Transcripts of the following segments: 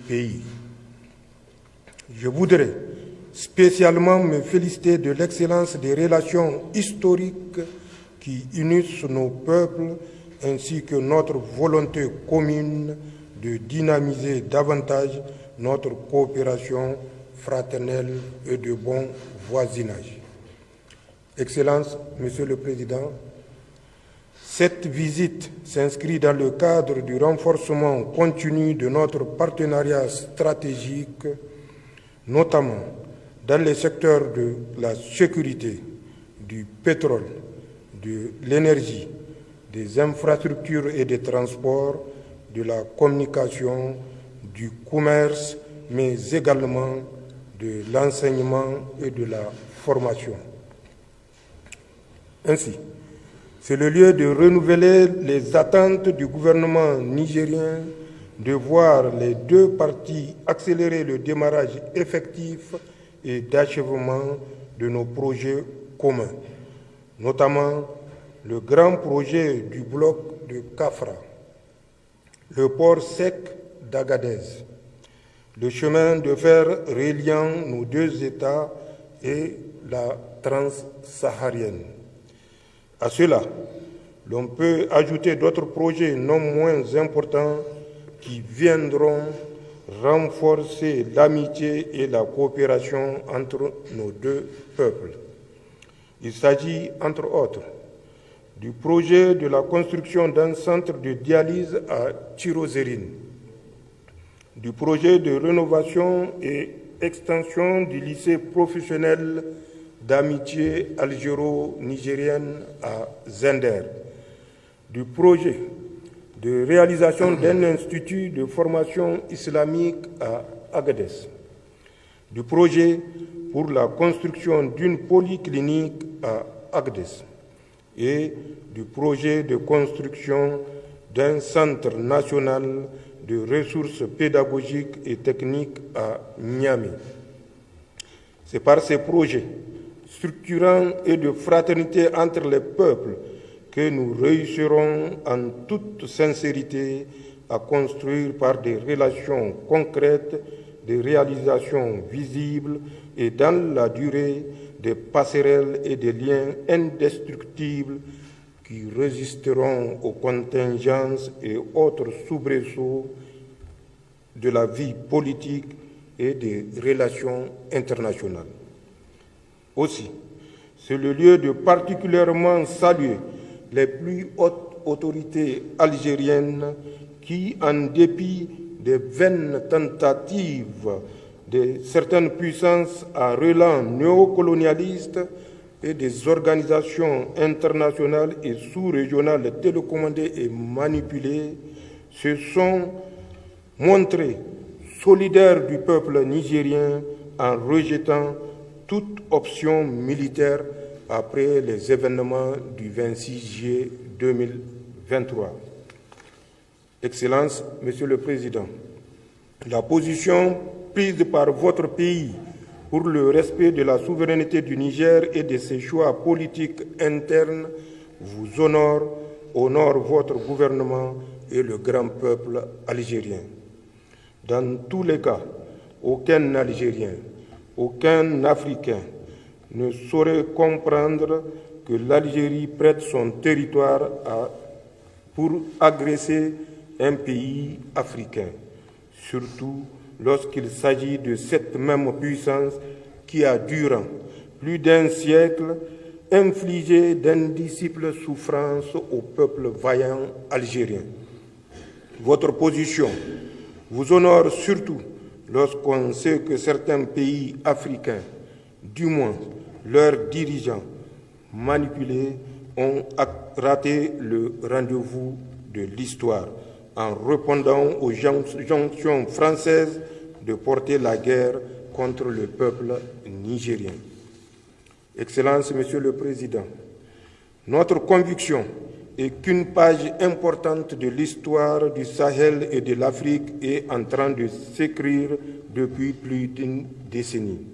pays. Je voudrais spécialement me féliciter de l'excellence des relations historiques qui unissent nos peuples ainsi que notre volonté commune de dynamiser davantage notre coopération fraternelle et de bon voisinage. Excellences, Monsieur le Président, cette visite s'inscrit dans le cadre du renforcement continu de notre partenariat stratégique, notamment dans les secteurs de la sécurité, du pétrole, de l'énergie, des infrastructures et des transports, de la communication, du commerce, mais également de l'enseignement et de la formation. Ainsi, c'est le lieu de renouveler les attentes du gouvernement nigérien de voir les deux parties accélérer le démarrage effectif et d'achèvement de nos projets communs, notamment le grand projet du bloc de Kafra, le port sec d'Agadez, le chemin de fer reliant nos deux États et la transsaharienne. À cela, l'on peut ajouter d'autres projets non moins importants qui viendront renforcer l'amitié et la coopération entre nos deux peuples. Il s'agit, entre autres, du projet de la construction d'un centre de dialyse à Tirozérine, du projet de rénovation et extension du lycée professionnel d'amitié algéro-nigérienne à Zender, du projet de réalisation d'un institut de formation islamique à Agadez, du projet pour la construction d'une polyclinique à Agadez et du projet de construction d'un centre national de ressources pédagogiques et techniques à Niamey. C'est par ces projets structurants et de fraternité entre les peuples que nous réussirons en toute sincérité à construire par des relations concrètes, des réalisations visibles et dans la durée des passerelles et des liens indestructibles qui résisteront aux contingences et autres soubresauts de la vie politique et des relations internationales. Aussi, c'est le lieu de particulièrement saluer les plus hautes autorités algériennes qui, en dépit des vaines tentatives de certaines puissances à relents néocolonialistes et des organisations internationales et sous-régionales télécommandées et manipulées, se sont montrées solidaires du peuple nigérien en rejetant toute option militaire après les événements du 26 juillet 2023. Excellences, Monsieur le Président, la position prise par votre pays pour le respect de la souveraineté du Niger et de ses choix politiques internes vous honore votre gouvernement et le grand peuple algérien. Dans tous les cas, aucun Algérien, aucun Africain ne saurait comprendre que l'Algérie prête son territoire pour agresser un pays africain, surtout lorsqu'il s'agit de cette même puissance qui a, durant plus d'un siècle, infligé d'indicibles souffrances au peuple vaillant algérien. Votre position vous honore surtout lorsqu'on sait que certains pays africains, du moins leurs dirigeants manipulés, ont raté le rendez-vous de l'histoire en répondant aux injonctions françaises de porter la guerre contre le peuple nigérien. Excellences, Monsieur le Président, notre conviction est qu'une page importante de l'histoire du Sahel et de l'Afrique est en train de s'écrire depuis plus d'une décennie.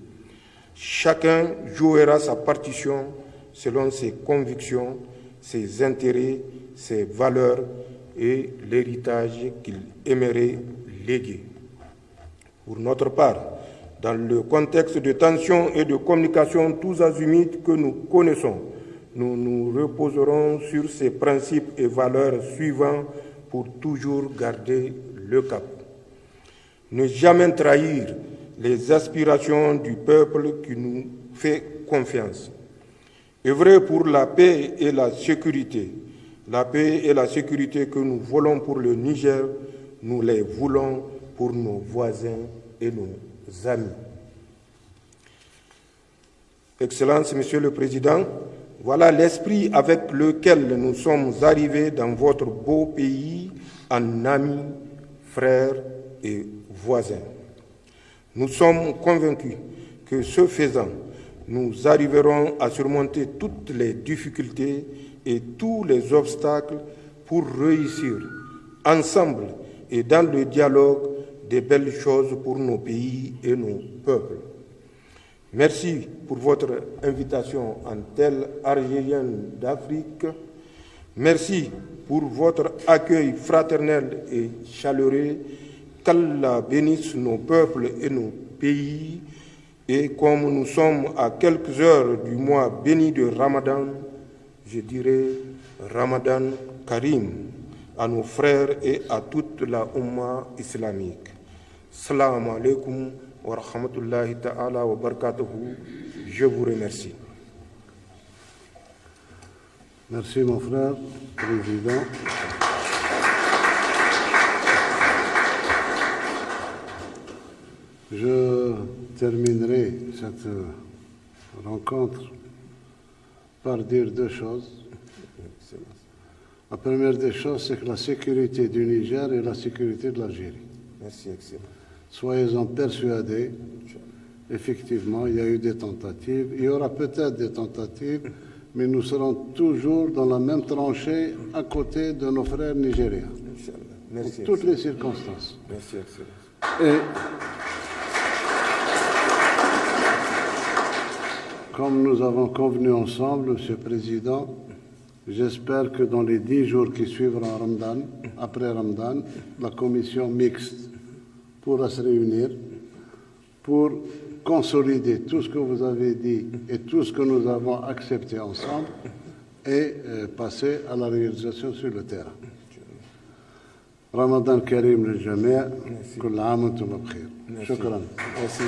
Chacun jouera sa partition selon ses convictions, ses intérêts, ses valeurs et l'héritage qu'il aimerait léguer. Pour notre part, dans le contexte de tensions et de communication tous azimuts que nous connaissons, nous nous reposerons sur ces principes et valeurs suivants pour toujours garder le cap. Ne jamais trahir les aspirations du peuple qui nous fait confiance. Œuvrer pour la paix et la sécurité. La paix et la sécurité que nous voulons pour le Niger, nous les voulons pour nos voisins et nos amis. Excellences, Monsieur le Président, voilà l'esprit avec lequel nous sommes arrivés dans votre beau pays en amis, frères et voisins. Nous sommes convaincus que ce faisant, nous arriverons à surmonter toutes les difficultés et tous les obstacles pour réussir ensemble et dans le dialogue des belles choses pour nos pays et nos peuples. Merci pour votre invitation en telle Algérienne d'Afrique. Merci pour votre accueil fraternel et chaleureux. Qu'Allah bénisse nos peuples et nos pays. Et comme nous sommes à quelques heures du mois béni de Ramadan, je dirais Ramadan Karim à nos frères et à toute la Oumma islamique. Salam alaikum wa rahmatullahi ta'ala wa barakatuhu. Je vous remercie. Merci mon frère, Président. Je terminerai cette rencontre par dire deux choses. La première des choses, c'est que la sécurité du Niger est la sécurité de l'Algérie. Merci, excellent. Soyez-en persuadés, effectivement, il y a eu des tentatives, il y aura peut-être des tentatives, mais nous serons toujours dans la même tranchée à côté de nos frères nigériens, Merci, pour toutes les circonstances. Merci, excellent. Et comme nous avons convenu ensemble, Monsieur le Président, j'espère que dans les 10 jours qui suivront Ramadan, après Ramadan, la commission mixte pourra se réunir pour consolider tout ce que vous avez dit et tout ce que nous avons accepté ensemble et passer à la réalisation sur le terrain. Ramadan Karim للجميع كل عام وانتم بخير. شكرا. Merci.